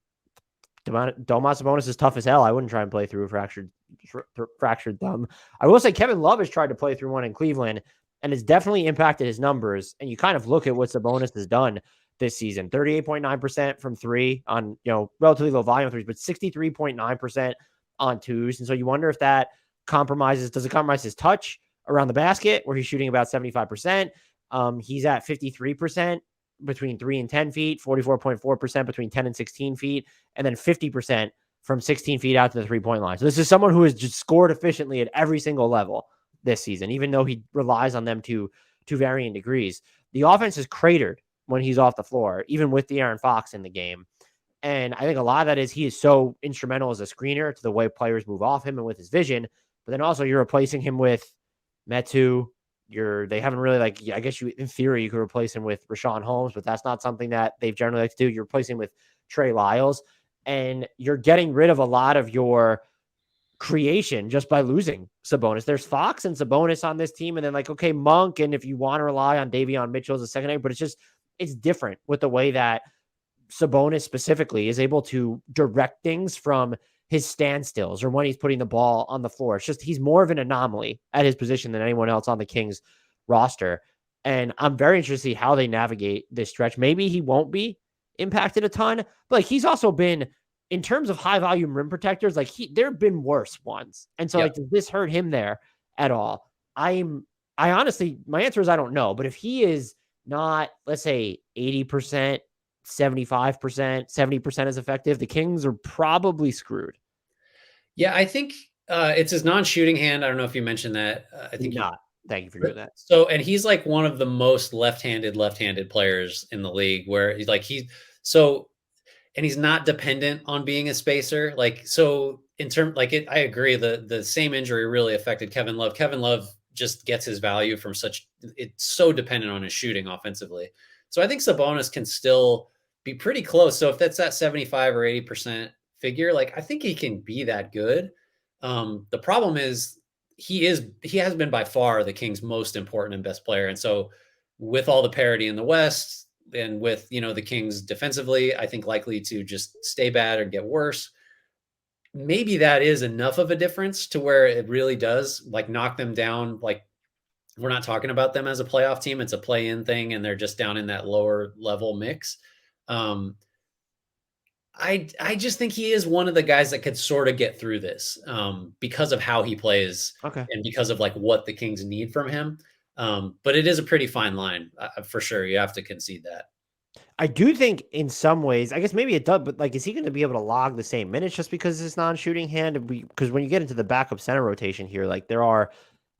Domantas Sabonis is tough as hell. I wouldn't try and play through a fractured thumb. I will say Kevin Love has tried to play through one in Cleveland and has definitely impacted his numbers. And you kind of look at what Sabonis has done this season: 38.9% from three on, relatively low volume threes, but 63.9% on twos. And so you wonder if that does it compromise his touch around the basket, where he's shooting about 75%? He's at 53% between 3 and 10 feet, 44.4% between 10 and 16 feet, and then 50% from 16 feet out to the 3-point line. So this is someone who has just scored efficiently at every single level this season, even though he relies on them to varying degrees. The offense is cratered when he's off the floor, even with De'Aaron Fox in the game. And I think a lot of that is he is so instrumental as a screener to the way players move off him and with his vision. But then also you're replacing him with Metu. They haven't really, I guess in theory you could replace him with Rashawn Holmes, but that's not something that they've generally like to do. You're replacing him with Trey Lyles, and you're getting rid of a lot of your creation just by losing Sabonis. There's Fox and Sabonis on this team, and then okay, Monk, and if you want to rely on Davion Mitchell as a secondary, but it's different with the way that Sabonis specifically is able to direct things from his standstills or when he's putting the ball on the floor. It's just he's more of an anomaly at his position than anyone else on the Kings roster. And I'm very interested to see how they navigate this stretch. Maybe he won't be impacted a ton, but he's also been, in terms of high volume rim protectors, there have been worse ones. And so does this hurt him there at all? I honestly, my answer is I don't know, but if he is not, let's say 80%, 75%, 70% as effective, the Kings are probably screwed. Yeah, I think it's his non-shooting hand. I don't know if you mentioned that. I think not. Thank you for doing that. So, and he's like one of the most left-handed players in the league, where and he's not dependent on being a spacer. I agree. The same injury really affected Kevin Love. Kevin Love just gets his value from it's so dependent on his shooting offensively. So I think Sabonis can still be pretty close. So if that's that 75 or 80% figure, I think he can be that good. The problem is he has been by far the Kings' most important and best player. And so with all the parity in the West and with, the Kings defensively, I think likely to just stay bad or get worse. Maybe that is enough of a difference to where it really does knock them down. We're not talking about them as a playoff team. It's a play-in thing, and they're just down in that lower level mix. I just think he is one of the guys that could sort of get through this because of how he plays, and because of what the Kings need from him. But it is a pretty fine line for sure. You have to concede that. I do think in some ways, I guess maybe it does, but is he going to be able to log the same minutes just because it's non-shooting hand? Because when you get into the backup center rotation here, there are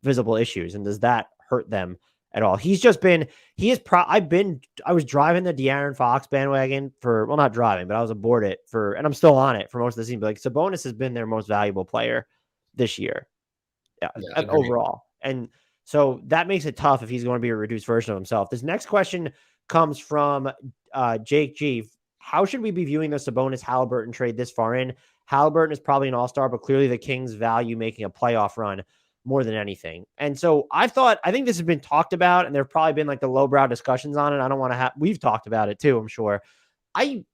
visible issues, and does that hurt them at all? I was driving the De'Aaron Fox bandwagon not driving, but I was aboard it and I'm still on it for most of the season. But Sabonis has been their most valuable player this year, overall. And so that makes it tough if he's going to be a reduced version of himself. This next question comes from Jake G. How should we be viewing the Sabonis Halliburton trade this far in? Halliburton is probably an all-star, but clearly the Kings value making a playoff run more than anything. And so I think this has been talked about, and there've probably been the lowbrow discussions on it. I don't want to we've talked about it too, I'm sure. I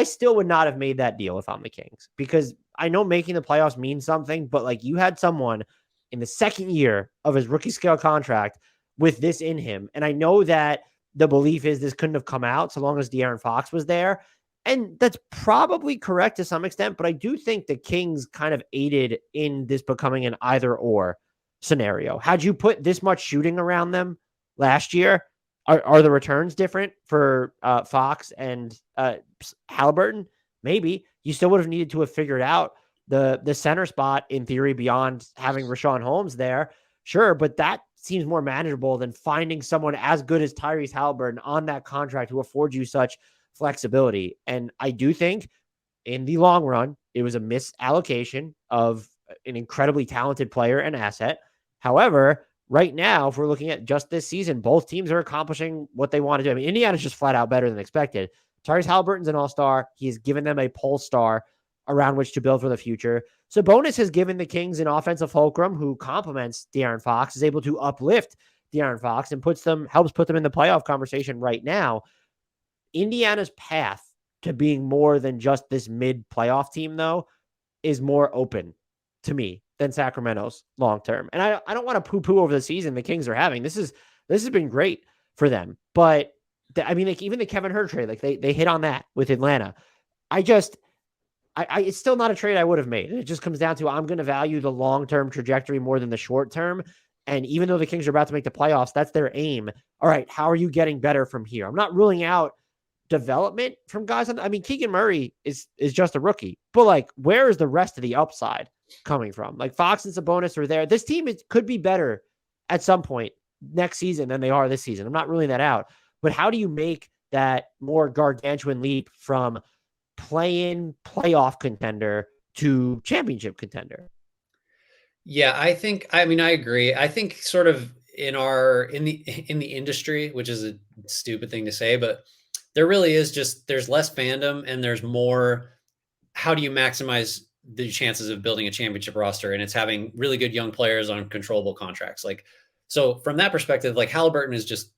still would not have made that deal if I'm the Kings, because I know making the playoffs means something, but you had someone in the second year of his rookie scale contract with this in him. And I know that the belief is this couldn't have come out so long as De'Aaron Fox was there. And that's probably correct to some extent, but I do think the Kings kind of aided in this becoming an either or scenario. Had you put this much shooting around them last year, are the returns different for Fox and Halliburton? Maybe. You still would have needed to have figured out the center spot in theory beyond having Rashawn Holmes there. Sure, but that seems more manageable than finding someone as good as Tyrese Halliburton on that contract who affords you such flexibility. And I do think in the long run, it was a misallocation of an incredibly talented player and asset. However, right now, if we're looking at just this season, both teams are accomplishing what they want to do. I mean, Indiana's just flat out better than expected. Tyrese Halliburton's an all-star. He's given them a pole star around which to build for the future. Sabonis has given the Kings an offensive fulcrum who complements De'Aaron Fox, is able to uplift De'Aaron Fox and helps put them in the playoff conversation right now. Indiana's path to being more than just this mid playoff team, though, is more open to me than Sacramento's long term. And I don't want to poo poo over the season the Kings are having. This has been great for them. But I mean, like even the Kevin Hurt trade, like they hit on that with Atlanta. It's still not a trade I would have made. It just comes down to I'm going to value the long term trajectory more than the short term. And even though the Kings are about to make the playoffs, that's their aim. All right, how are you getting better from here? I'm not ruling out development from guys. I mean, Keegan Murray is just a rookie, but like, where is the rest of the upside coming from? Like Fox and Sabonis are there. This team could be better at some point next season than they are this season. I'm not ruling that out, but how do you make that more gargantuan leap from play-in playoff contender to championship contender? Yeah, I mean, I agree. I think sort of in the industry, which is a stupid thing to say, but there really is just there's less fandom and there's more how do you maximize the chances of building a championship roster, and it's having really good young players on controllable contracts. Like, so from that perspective, like Halliburton is just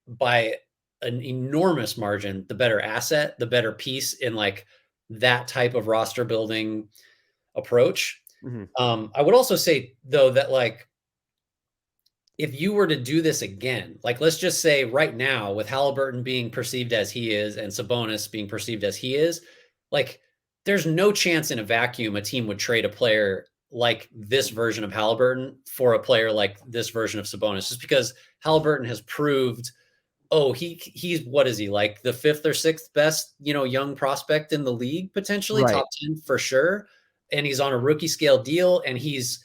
by an enormous margin the better asset, the better piece in like that type of roster building approach. Mm-hmm. I would also say though that like if you were to do this again, like let's just say right now with Halliburton being perceived as he is and Sabonis being perceived as he is, like there's no chance in a vacuum a team would trade a player like this version of Halliburton for a player like this version of Sabonis, just because Halliburton has proved, oh, he's what is he, like the fifth or sixth best, young prospect in the league, potentially Right. top 10 for sure. And he's on a rookie scale deal, and he's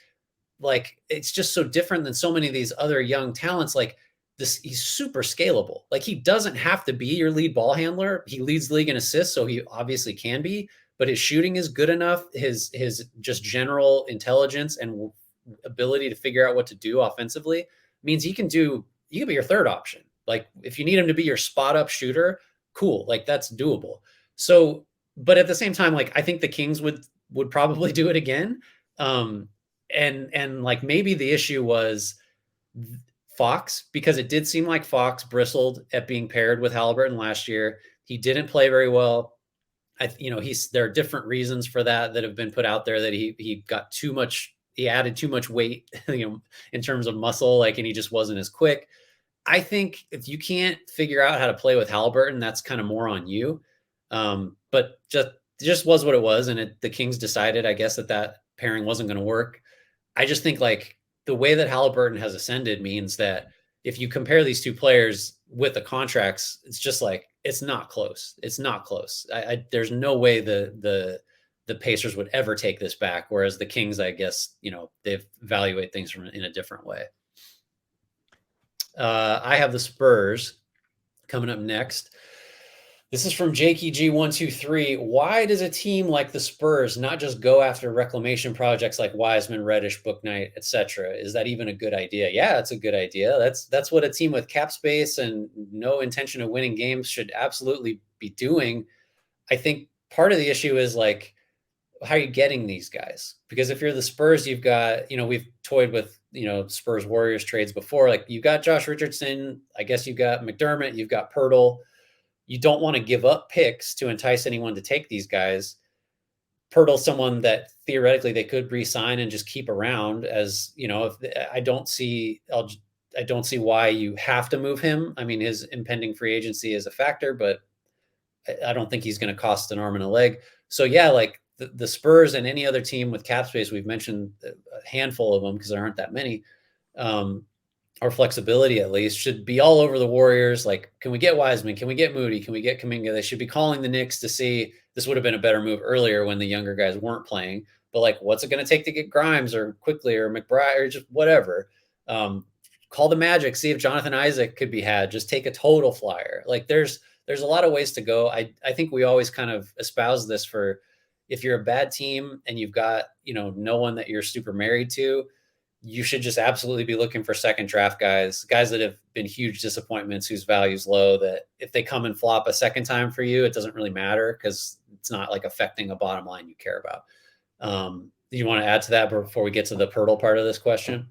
like, it's just so different than so many of these other young talents. Like this, he's super scalable. Like he doesn't have to be your lead ball handler. He leads the league in assists, so he obviously can be, but his shooting is good enough. His just general intelligence and ability to figure out what to do offensively means he can be your third option. Like if you need him to be your spot up shooter, cool. Like that's doable. So, but at the same time, like I think the Kings would probably do it again. And like maybe the issue was Fox, because it did seem like Fox bristled at being paired with Halliburton last year. He didn't play very well. There are different reasons for that have been put out there, that he got too much, he added too much weight, in terms of muscle, like, and he just wasn't as quick. I think if you can't figure out how to play with Halliburton, that's kind of more on you. But just was what it was. And the Kings decided, I guess, that pairing wasn't going to work. I just think like the way that Halliburton has ascended means that if you compare these two players with the contracts, it's just like, it's not close. It's not close. There's no way the Pacers would ever take this back. Whereas the Kings, I guess, they evaluate things in a different way. I have the Spurs coming up next. This is from Jakey G123. Why does a team like the Spurs not just go after reclamation projects like Wiseman, Reddish, Bouknight, etc.? Is that even a good idea? Yeah, it's a good idea. That's what a team with cap space and no intention of winning games should absolutely be doing. I think part of the issue is like, how are you getting these guys? Because if you're the Spurs, you've got, we've toyed with, Spurs Warriors trades before. Like you've got Josh Richardson, I guess you've got McDermott, you've got Pirtle. You don't want to give up picks to entice anyone to take these guys. Pirtle's someone that theoretically they could re-sign and just keep around, as I don't see why you have to move him. I mean, his impending free agency is a factor, but I don't think he's going to cost an arm and a leg. So yeah, like the Spurs and any other team with cap space, we've mentioned a handful of them because there aren't that many, or flexibility at least, should be all over the Warriors. Like, can we get Wiseman? Can we get Moody? Can we get Kuminga? They should be calling the Knicks to see. This would have been a better move earlier when the younger guys weren't playing. But like, what's it going to take to get Grimes or Quickly or McBride or just whatever? Call the Magic, see if Jonathan Isaac could be had. Just take a total flyer. Like there's a lot of ways to go. I think we always kind of espouse this for if you're a bad team and you've got, no one that you're super married to, you should just absolutely be looking for second draft guys that have been huge disappointments, whose value's low, that if they come and flop a second time for you, it doesn't really matter because it's not like affecting a bottom line you care about. Do you want to add to that before we get to the Pirtle part of this question?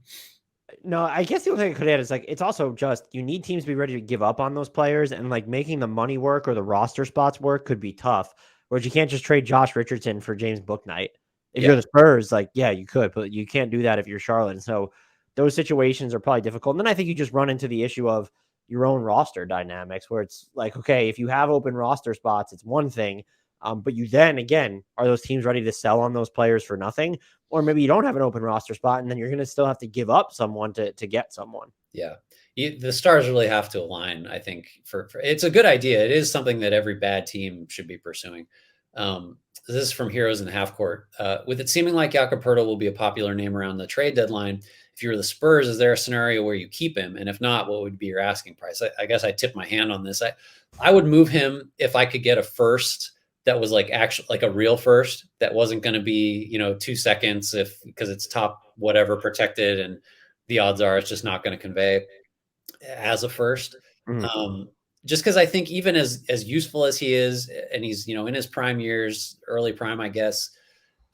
No, I guess the only thing I could add is like it's also just you need teams to be ready to give up on those players, and like making the money work or the roster spots work could be tough. Whereas you can't just trade Josh Richardson for James Bouknight. If Yeah. you're the Spurs, like yeah, you could, but you can't do that if you're Charlotte. And so those situations are probably difficult. And then I think you just run into the issue of your own roster dynamics, where it's like, okay, if you have open roster spots, it's one thing. But you then again, are those teams ready to sell on those players for nothing? Or maybe you don't have an open roster spot, and then you're going to still have to give up someone to get someone. Yeah. The stars really have to align, I think, for it's a good idea. It is something that every bad team should be pursuing. This is from Heroes in the Half Court. With it seeming like Jakob Poeltl will be a popular name around the trade deadline, if you were the Spurs, is there a scenario where you keep him? And if not, what would be your asking price? I guess I tip my hand on this. I would move him if I could get a first that was like actually like a real first that wasn't going to be, 2 seconds because it's top whatever protected, and the odds are it's just not going to convey as a first. Mm-hmm. Just because I think even as useful as he is, and he's in his prime years, early prime, I guess,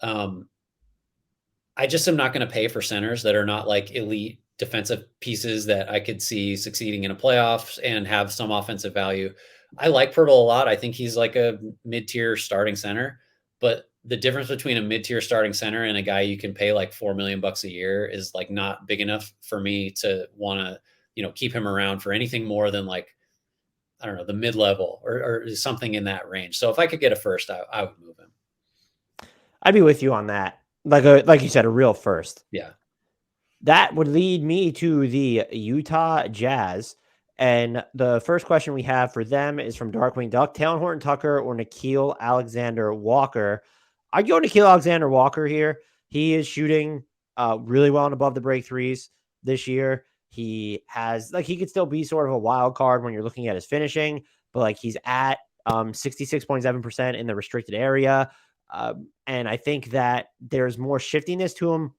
I just am not going to pay for centers that are not like elite defensive pieces that I could see succeeding in a playoffs and have some offensive value. I like Pirtle a lot. I think he's like a mid-tier starting center, but the difference between a mid-tier starting center and a guy you can pay like $4 million a year is like not big enough for me to want to, keep him around for anything more than like, I don't know, the mid-level or something in that range. So if I could get a first, I would move him. I'd be with you on that. Like you said, a real first. Yeah. That would lead me to the Utah Jazz. And the first question we have for them is from Darkwing Duck: Taylor Horton Tucker or Nickeil Alexander Walker? I'd go Nickeil Alexander Walker here. He is shooting really well and above the break threes this year. He has he could still be sort of a wild card when you're looking at his finishing, but like he's at 66.7% in the restricted area. And I think that there's more shiftiness to him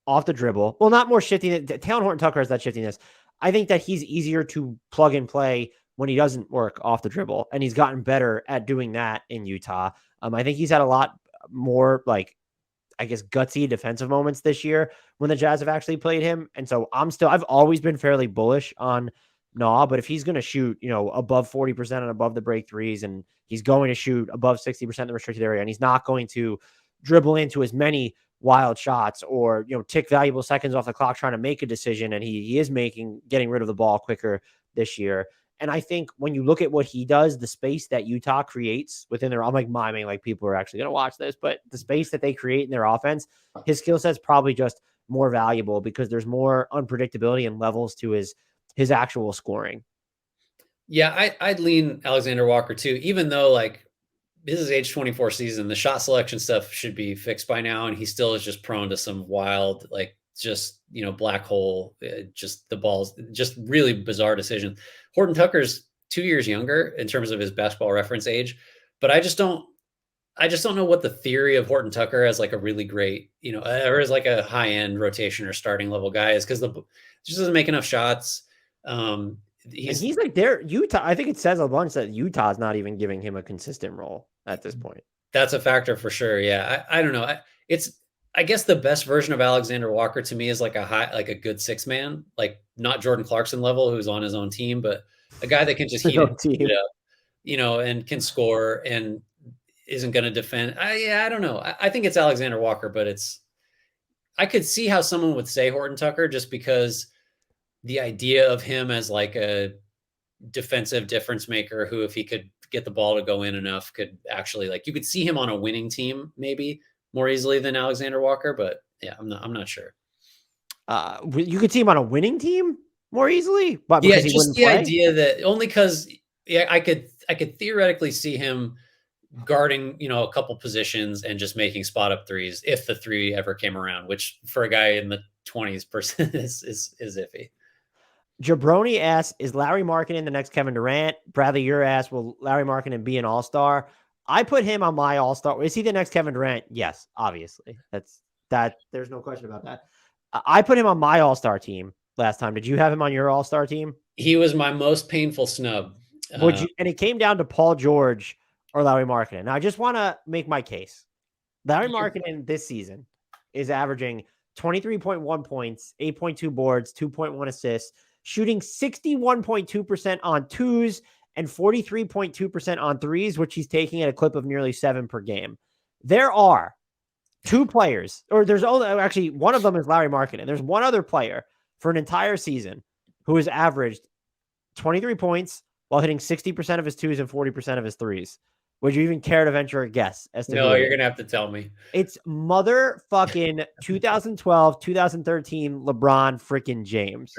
off the dribble. Well, not more shiftiness. Taylor Horton Tucker has that shiftiness. I think that he's easier to plug and play when he doesn't work off the dribble, and he's gotten better at doing that in Utah. I think he's had a lot more gutsy defensive moments this year when the Jazz have actually played him. And so I've always been fairly bullish on Nah, but if he's going to shoot, above 40% and above the break threes, and he's going to shoot above 60% in the restricted area, and he's not going to dribble into as many wild shots or, tick valuable seconds off the clock trying to make a decision. And he is getting rid of the ball quicker this year. And I think when you look at what he does, the space that Utah creates within their, I'm like miming like people are actually going to watch this, but the space that they create in their offense, his skill set's probably just more valuable because there's more unpredictability and levels to his actual scoring. Yeah, I'd lean Alexander Walker too, even though like this is age 24 season, the shot selection stuff should be fixed by now, and he still is just prone to some wild, like just black hole, just the balls, just really bizarre decisions. Horton Tucker's 2 years younger in terms of his basketball reference age, but I just don't know what the theory of Horton Tucker as like a really great, or as like a high end rotation or starting level guy is, because the just doesn't make enough shots. He's like Utah. I think it says a bunch that Utah's not even giving him a consistent role at this point. That's a factor for sure. Yeah. I don't know. I guess the best version of Alexander Walker to me is like a good six man, like not Jordan Clarkson level, who's on his own team, but a guy that can just heat it up, and can score and isn't going to defend. I don't know. I think it's Alexander Walker, but I could see how someone would say Horton Tucker just because the idea of him as like a defensive difference maker who, if he could get the ball to go in enough, could actually like, you could see him on a winning team maybe more easily than Alexander Walker, but yeah, I'm not sure. You could see him on a winning team more easily, but because he wouldn't play? Idea that only because I could theoretically see him guarding, a couple positions and just making spot up threes if the three ever came around, which for a guy in the 20s is iffy. Jabroni asks, is Larry Markkinen the next Kevin Durant? Bradley, your ass, will Larry Markkinen be an all-star? I put him on my all-star. Is he the next Kevin Durant? Yes, obviously. There's no question about that. I put him on my All-Star team last time. Did you have him on your All-Star team? He was my most painful snub. Would you? And it came down to Paul George or Lauri Markkanen. Now, I just want to make my case. Lauri Markkanen this season is averaging 23.1 points, 8.2 boards, 2.1 assists, shooting 61.2% on twos and 43.2% on threes, which he's taking at a clip of nearly 7 per game. There are two players, or there's only actually one of them is Lauri Markkanen. There's one other player for an entire season who has averaged 23 points while hitting 60% of his twos and 40% of his threes. Would you even care to venture a guess as to No, you're going to have to tell me. It's motherfucking 2012, 2013 LeBron freaking James.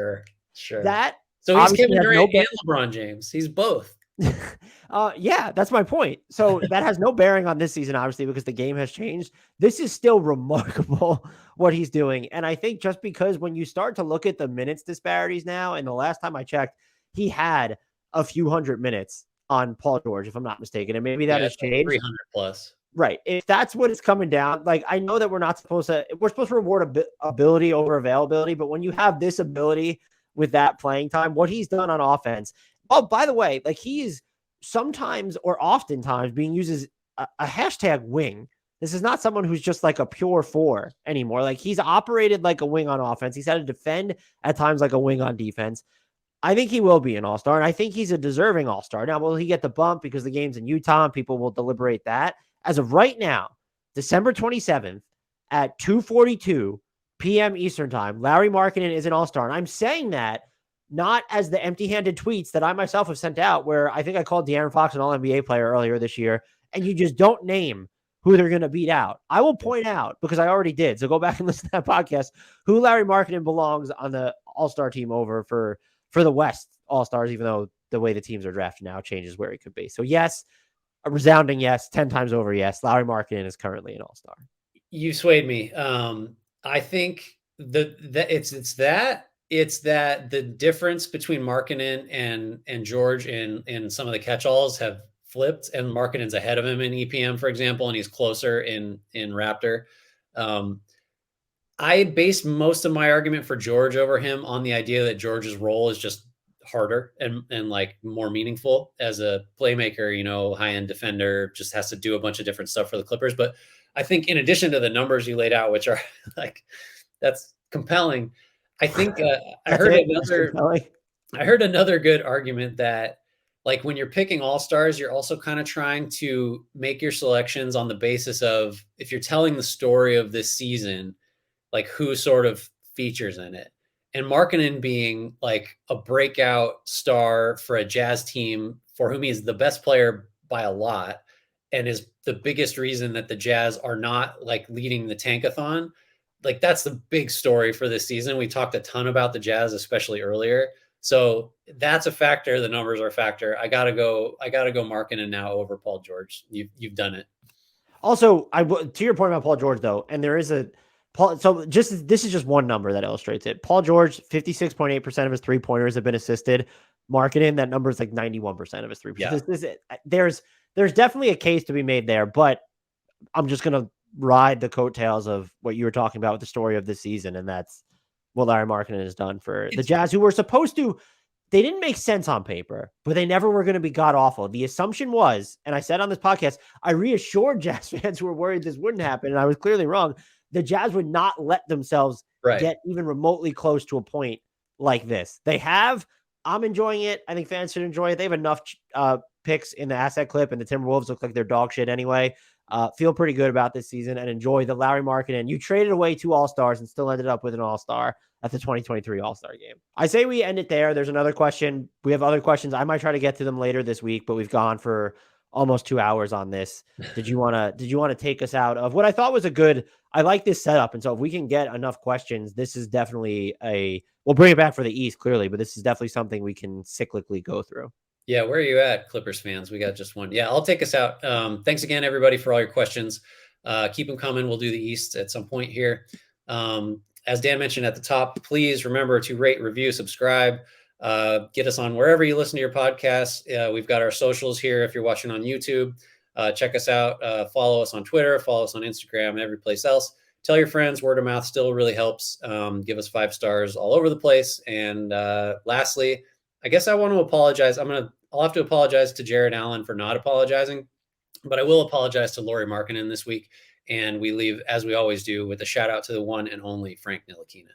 Sure. That so he's Kevin Durant and LeBron James. He's both. Yeah, that's my point. So that has no bearing on this season, obviously, because the game has changed. This is still remarkable what he's doing. And I think just because when you start to look at the minutes disparities now, and the last time I checked, he had a few hundred minutes on Paul George, if I'm not mistaken. And maybe that has changed. 300 plus. Right. If that's what it's coming down, like I know that we're supposed to reward ability over availability, but when you have this ability with that playing time, what he's done on offense. Oh, by the way, like he is sometimes or oftentimes being used as a hashtag wing. This is not someone who's just like a pure 4 anymore. Like he's operated like a wing on offense. He's had to defend at times like a wing on defense. I think he will be an all-star, and I think he's a deserving all-star. Now, will he get the bump because the game's in Utah and people will deliberate that? As of right now, December 27th at 2:42 p.m. Eastern time, Lauri Markkanen is an all-star. And I'm saying that not as the empty-handed tweets that I myself have sent out, where I think I called De'Aaron Fox an all-NBA player earlier this year, and you just don't name who they're going to beat out. I will point out, because I already did, so go back and listen to that podcast, who Lauri Markkanen belongs on the all-star team over for the West all-stars, even though the way the teams are drafted now changes where he could be. So yes, a resounding yes, 10 times over yes. Lauri Markkanen is currently an all-star. You swayed me. I think it's that the difference between Markkanen and George in some of the catch-alls have flipped, and Markkanen's ahead of him in EPM, for example, and he's closer in Raptor. I based most of my argument for George over him on the idea that George's role is just harder and like more meaningful as a playmaker, high-end defender, just has to do a bunch of different stuff for the Clippers. But I think in addition to the numbers you laid out, which are like, that's compelling. I think I heard another good argument that like when you're picking all-stars, you're also kind of trying to make your selections on the basis of, if you're telling the story of this season, like who sort of features in it. And Markkanen being like a breakout star for a Jazz team for whom he's the best player by a lot and is the biggest reason that the Jazz are not like leading the tankathon. Like that's the big story for this season. We talked a ton about the Jazz, especially earlier. So that's a factor. The numbers are a factor. I gotta go Markkanen now over Paul George. You've done it. Also, to your point about Paul George though, and there is this is just one number that illustrates it. Paul George, 56.8% of his 3-pointers have been assisted. Markkanen, that number is like 91% of his 3-pointers. Yeah. There's definitely a case to be made there, but I'm just going to ride the coattails of what you were talking about with the story of this season, and that's what Lauri Markkanen has done for the Jazz, who were supposed to. They didn't make sense on paper, but they never were going to be god awful. The assumption was, and I said on this podcast, I reassured Jazz fans who were worried this wouldn't happen, and I was clearly wrong. The Jazz would not let themselves get even remotely close to a point like this. They have. I'm enjoying it. I think fans should enjoy it. They have enough picks in the asset clip, and the Timberwolves look like they're dog shit anyway. Feel pretty good about this season and enjoy the Lauri Markkanen. You traded away 2 all-stars and still ended up with an all-star at the 2023 All-Star game. I say we end it there. There's another question. We have other questions. I might try to get to them later this week, but we've gone for almost 2 hours on this. Did you want to take us out of what I thought was I like this setup. And so if we can get enough questions, this is definitely we'll bring it back for the East clearly, but this is definitely something we can cyclically go through. Yeah. Where are you at, Clippers fans? We got just one. Yeah. I'll take us out. Thanks again, everybody, for all your questions. Keep them coming. We'll do the East at some point here. As Dan mentioned at the top, please remember to rate, review, subscribe, get us on wherever you listen to your podcasts. We've got our socials here. If you're watching on YouTube, check us out, follow us on Twitter, follow us on Instagram and every place else. tell your friends. Word of mouth still really helps. Give us 5 stars all over the place. And lastly, I guess I want to apologize. I'll have to apologize to Jared Allen for not apologizing, but I will apologize to Lauri Markkanen this week. And we leave, as we always do, with a shout out to the one and only Frank Ntilikina.